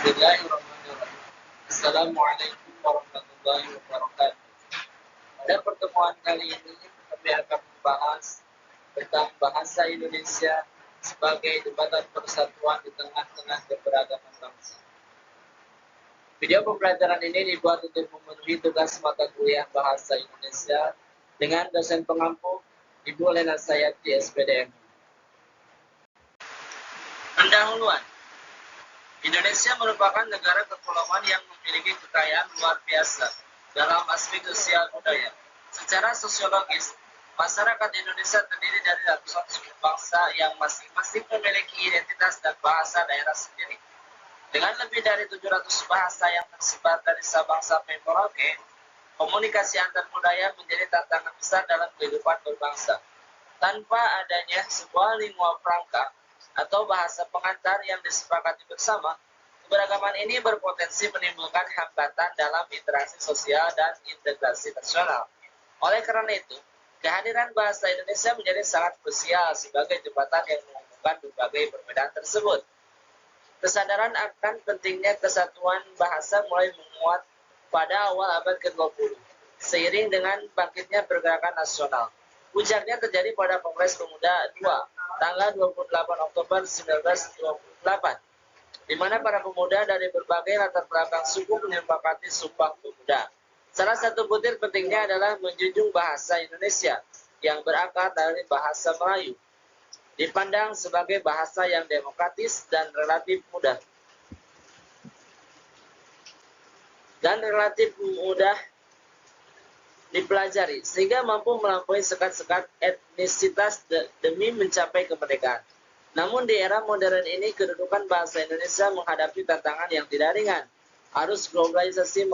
Bismillahirrahmanirrahim. Assalamualaikum warahmatullahi wabarakatuh. Pada pertemuan kali ini kami akan membahas tentang bahasa Indonesia sebagai jembatan persatuan di tengah-tengah keberagaman bangsa. Video pembelajaran ini dibuat untuk memenuhi tugas mata kuliah bahasa Indonesia dengan dosen pengampu Ibu Lena Sayati SPDM. Pendahuluan. Indonesia merupakan negara kepulauan yang memiliki kekayaan luar biasa dalam aspek sosial budaya. Secara sosiologis, masyarakat Indonesia terdiri dari ratusan suku bangsa yang masing-masing memiliki identitas dan bahasa daerah sendiri. Dengan lebih dari 700 bahasa yang tersebar dari Sabang sampai Merauke, komunikasi antar budaya menjadi tantangan besar dalam kehidupan berbangsa. Tanpa adanya sebuah lingua franca atau bahasa pengantar yang disepakati bersama, keberagaman ini berpotensi menimbulkan hambatan dalam interaksi sosial dan integrasi nasional. Oleh karena itu, kehadiran bahasa Indonesia menjadi sangat krusial sebagai jembatan yang menghubungkan berbagai perbedaan tersebut. Kesadaran akan pentingnya kesatuan bahasa mulai menguat pada awal abad ke-20, seiring dengan bangkitnya pergerakan nasional. Puncaknya terjadi pada Kongres Pemuda II, tanggal 28 Oktober 1928, di mana para pemuda dari berbagai latar belakang suku menyepakati Sumpah Pemuda. Salah satu butir pentingnya adalah menjunjung bahasa Indonesia yang berakar dari bahasa Melayu, dipandang sebagai bahasa yang demokratis dan relatif mudah dipelajari, sehingga mampu melampaui sekat-sekat etnisitas demi mencapai kemerdekaan. Namun di era modern ini, kedudukan bahasa Indonesia menghadapi tantangan yang tidak ringan. Arus globalisasi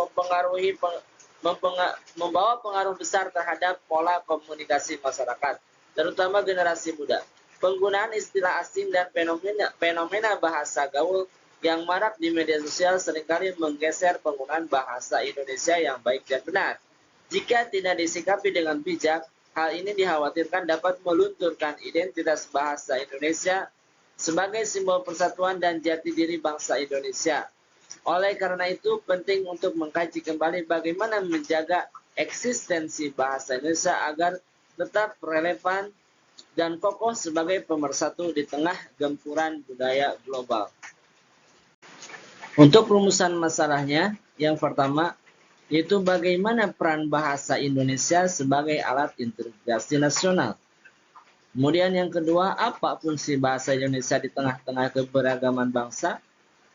membawa pengaruh besar terhadap pola komunikasi masyarakat, terutama generasi muda. Penggunaan istilah asing dan fenomena bahasa gaul yang marak di media sosial seringkali menggeser penggunaan bahasa Indonesia yang baik dan benar. Jika tidak disikapi dengan bijak, hal ini dikhawatirkan dapat melunturkan identitas bahasa Indonesia sebagai simbol persatuan dan jati diri bangsa Indonesia. Oleh karena itu, penting untuk mengkaji kembali bagaimana menjaga eksistensi bahasa Indonesia agar tetap relevan dan kokoh sebagai pemersatu di tengah gempuran budaya global. Untuk rumusan masalahnya, yang pertama, yaitu bagaimana peran bahasa Indonesia sebagai alat integrasi nasional. Kemudian yang kedua, apa fungsi bahasa Indonesia di tengah-tengah keberagaman bangsa.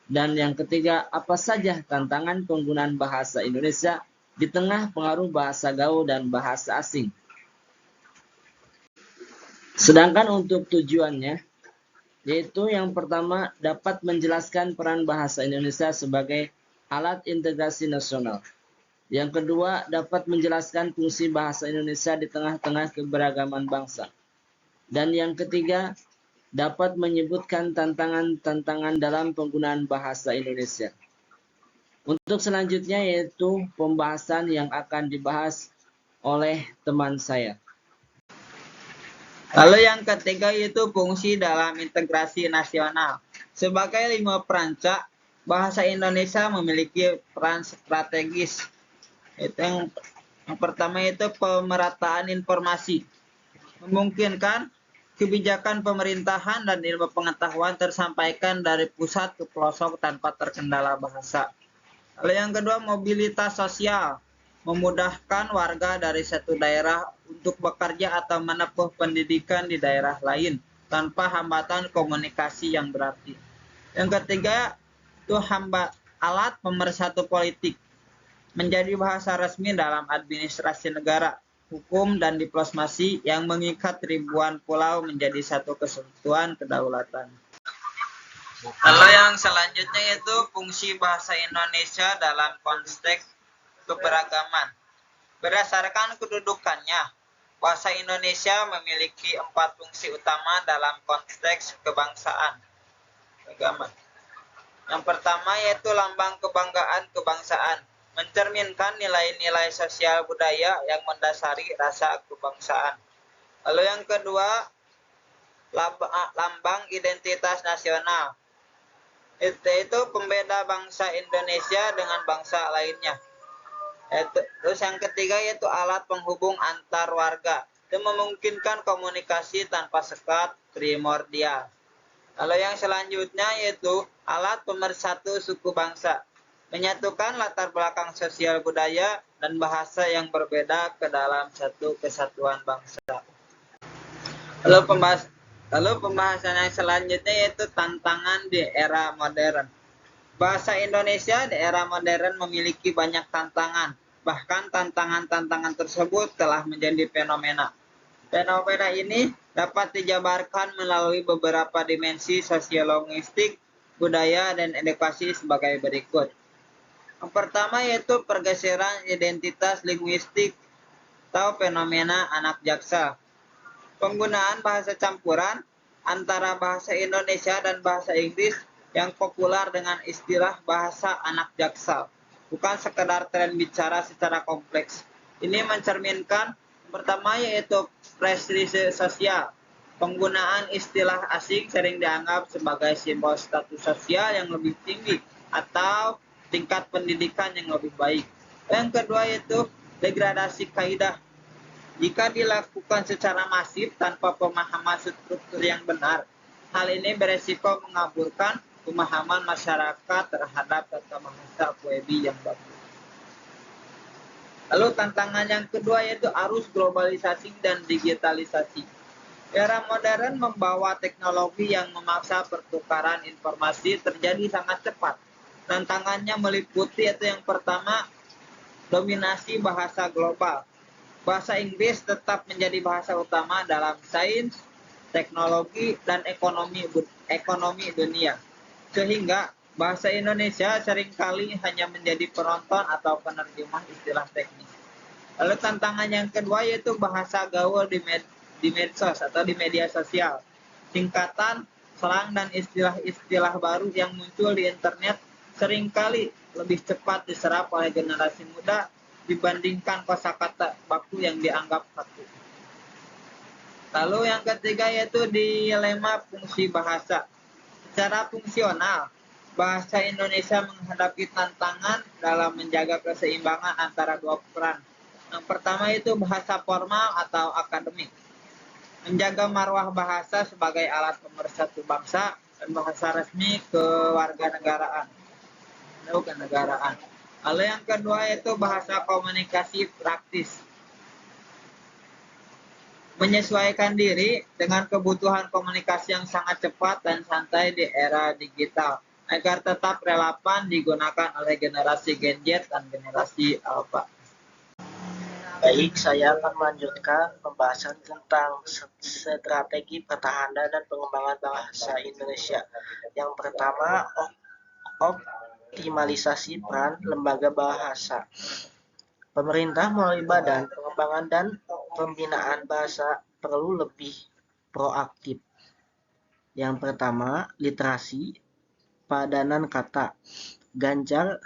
Dan yang ketiga, apa saja tantangan penggunaan bahasa Indonesia di tengah pengaruh bahasa gaul dan bahasa asing. Sedangkan untuk tujuannya, yaitu yang pertama dapat menjelaskan peran bahasa Indonesia sebagai alat integrasi nasional. Yang kedua, dapat menjelaskan fungsi bahasa Indonesia di tengah-tengah keberagaman bangsa. Dan yang ketiga, dapat menyebutkan tantangan-tantangan dalam penggunaan bahasa Indonesia. Untuk selanjutnya yaitu pembahasan yang akan dibahas oleh teman saya. Lalu yang ketiga yaitu fungsi dalam integrasi nasional. Sebagai lingua franca, bahasa Indonesia memiliki peran strategis. Yang pertama itu pemerataan informasi, memungkinkan kebijakan pemerintahan dan ilmu pengetahuan tersampaikan dari pusat ke pelosok tanpa terkendala bahasa. Lalu yang kedua, mobilitas sosial, memudahkan warga dari satu daerah untuk bekerja atau menempuh pendidikan di daerah lain tanpa hambatan komunikasi yang berarti. Yang ketiga itu alat pemersatu politik, menjadi bahasa resmi dalam administrasi negara, hukum, dan diplomasi yang mengikat ribuan pulau menjadi satu kesatuan kedaulatan. Lalu yang selanjutnya yaitu fungsi bahasa Indonesia dalam konteks keberagaman. Berdasarkan kedudukannya, bahasa Indonesia memiliki 4 fungsi utama dalam konteks kebangsaan. Yang pertama yaitu lambang kebanggaan kebangsaan, mencerminkan nilai-nilai sosial budaya yang mendasari rasa kebangsaan. Lalu yang kedua, lambang identitas nasional, Itu pembeda bangsa Indonesia dengan bangsa lainnya. Terus yang ketiga yaitu alat penghubung antar warga. Itu memungkinkan komunikasi tanpa sekat primordial. Lalu yang selanjutnya yaitu alat pemersatu suku bangsa. Menyatukan latar belakang sosial budaya dan bahasa yang berbeda ke dalam satu kesatuan bangsa. Lalu pembahasan yang selanjutnya yaitu tantangan di era modern. Bahasa Indonesia di era modern memiliki banyak tantangan. Bahkan tantangan-tantangan tersebut telah menjadi fenomena. Fenomena ini dapat dijabarkan melalui beberapa dimensi sosiolinguistik, budaya, dan edukasi sebagai berikut. Yang pertama yaitu pergeseran identitas linguistik atau fenomena anak jaksa. Penggunaan bahasa campuran antara bahasa Indonesia dan bahasa Inggris yang populer dengan istilah bahasa anak jaksel. Bukan sekedar tren bicara secara kompleks. Ini mencerminkan pertama yaitu prestise sosial. Penggunaan istilah asing sering dianggap sebagai simbol status sosial yang lebih tinggi atau tingkat pendidikan yang lebih baik. Yang kedua yaitu degradasi kaidah. Jika dilakukan secara masif tanpa pemahaman struktur yang benar, hal ini beresiko mengaburkan pemahaman masyarakat terhadap tata bahasa Puebi yang bagus. Lalu tantangan yang kedua yaitu arus globalisasi dan digitalisasi. Era modern membawa teknologi yang memaksa pertukaran informasi terjadi sangat cepat. Tantangannya meliputi yaitu yang pertama, dominasi bahasa global. Bahasa Inggris tetap menjadi bahasa utama dalam sains, teknologi, dan ekonomi dunia. Sehingga bahasa Indonesia seringkali hanya menjadi penonton atau penerjemah istilah teknis. Lalu tantangan yang kedua yaitu bahasa gaul di medsos atau di media sosial. Singkatan, slang, dan istilah-istilah baru yang muncul di internet seringkali lebih cepat diserap oleh generasi muda dibandingkan kosakata baku yang dianggap kaku. Lalu yang ketiga yaitu dilema fungsi bahasa. Secara fungsional, bahasa Indonesia menghadapi tantangan dalam menjaga keseimbangan antara dua peran. Yang pertama itu bahasa formal atau akademik. Menjaga marwah bahasa sebagai alat pemersatu bangsa dan bahasa resmi kewarganegaraan. Lalu yang kedua yaitu bahasa komunikasi praktis. Menyesuaikan diri dengan kebutuhan komunikasi yang sangat cepat dan santai di era digital agar tetap relevan digunakan oleh generasi Gen Z dan generasi Alpha. Baik, saya akan melanjutkan pembahasan tentang strategi pertahanan dan pengembangan bahasa Indonesia. Yang pertama, optimalisasi peran lembaga bahasa. Pemerintah melalui Badan Pengembangan dan Pembinaan Bahasa perlu lebih proaktif. Yang pertama, literasi, padanan kata. Ganjar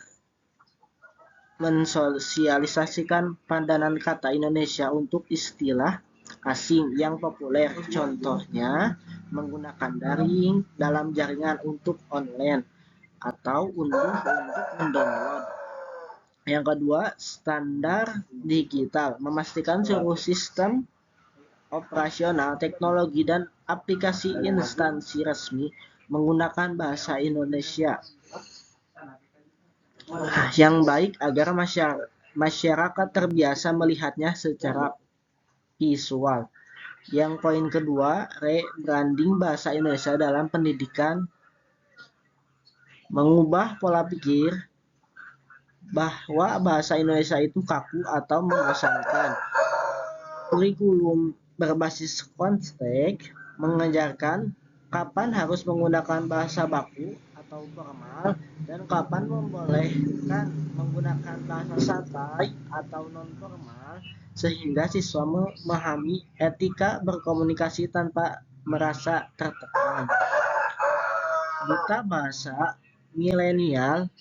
mensosialisasikan padanan kata Indonesia untuk istilah asing yang populer. Contohnya, menggunakan daring dalam jaringan untuk online atau unduh untuk mendownload. Yang kedua, standar digital. Memastikan seluruh sistem operasional, teknologi, dan aplikasi instansi resmi menggunakan bahasa Indonesia yang baik agar masyarakat terbiasa melihatnya secara visual. Yang poin kedua, rebranding bahasa Indonesia dalam pendidikan. Mengubah pola pikir bahwa bahasa Indonesia itu kaku atau membosankan. Kurikulum berbasis konteks mengajarkan kapan harus menggunakan bahasa baku atau formal dan kapan membolehkan menggunakan bahasa santai atau non-formal sehingga siswa memahami etika berkomunikasi tanpa merasa tertekan. Duta Bahasa Milenial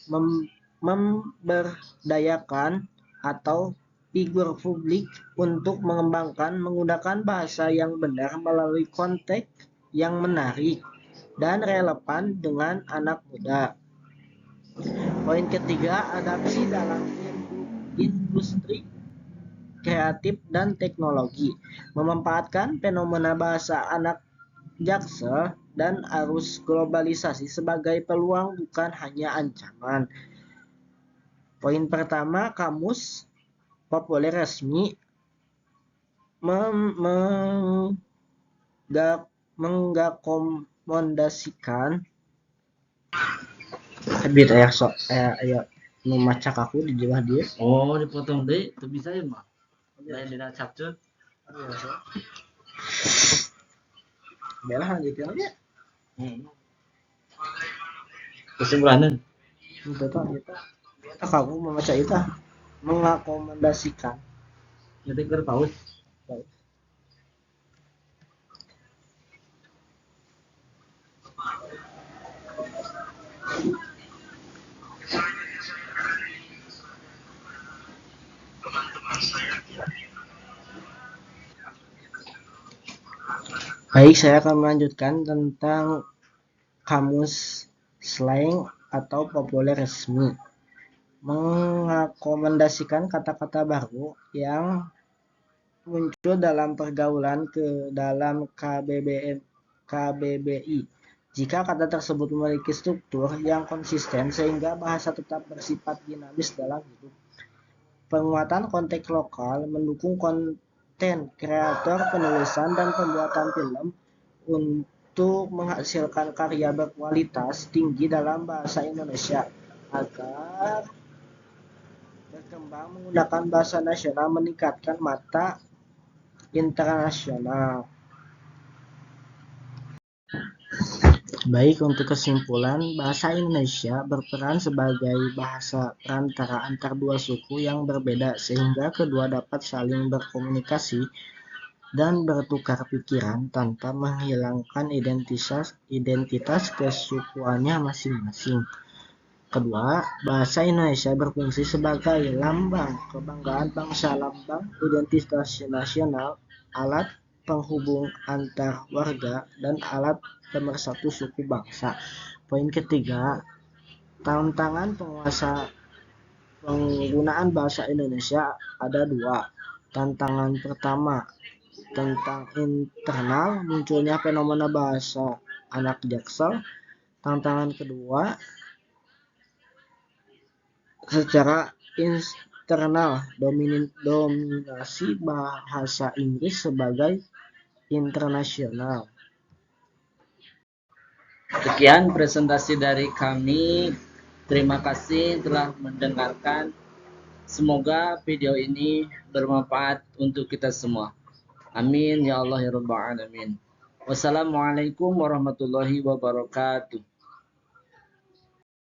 memberdayakan atau figur publik untuk mengembangkan menggunakan bahasa yang benar melalui konteks yang menarik dan relevan dengan anak muda. Poin ketiga, adaptasi dalam industri kreatif dan teknologi. Memanfaatkan fenomena bahasa anak Jaksel dan arus globalisasi sebagai peluang bukan hanya ancaman. Poin pertama, kamus populer resmi menggakomendasikan habit aya sok aya memacak aku di bawah dia. Oh, dipotong deh, itu bisa ya mah. Lain dina capcut. Belah lanjutin aja. Kesimpulannya. Itu tuh kita kamu membaca itu mengakomodasikan. Nanti keur paus. Baik, saya akan melanjutkan tentang kamus slang atau populer resmi. Mengakomodasikan kata-kata baru yang muncul dalam pergaulan ke dalam KBBI. Jika kata tersebut memiliki struktur yang konsisten sehingga bahasa tetap bersifat dinamis dalam hidup. Penguatan konteks lokal mendukung konten kreator, penulisan, dan pembuatan film untuk menghasilkan karya berkualitas tinggi dalam bahasa Indonesia agar berkembang menggunakan bahasa nasional, meningkatkan mata internasional. Baik, untuk kesimpulan, bahasa Indonesia berperan sebagai bahasa perantara antar dua suku yang berbeda sehingga kedua dapat saling berkomunikasi dan bertukar pikiran tanpa menghilangkan identitas kesukuannya masing-masing. Kedua, bahasa Indonesia berfungsi sebagai lambang kebanggaan bangsa, lambang identitas nasional, alat penghubung antar warga, dan alat pemersatu suku bangsa. Poin ketiga, tantangan penggunaan bahasa Indonesia ada dua. Tantangan pertama tentang internal, munculnya fenomena bahasa anak Jaksel. Tantangan kedua secara internal, dominasi bahasa Inggris sebagai internasional. Sekian presentasi dari kami. Terima kasih telah mendengarkan. Semoga video ini bermanfaat untuk kita semua. Amin ya Allah ya Rabbal Alamin. Wassalamualaikum warahmatullahi wabarakatuh.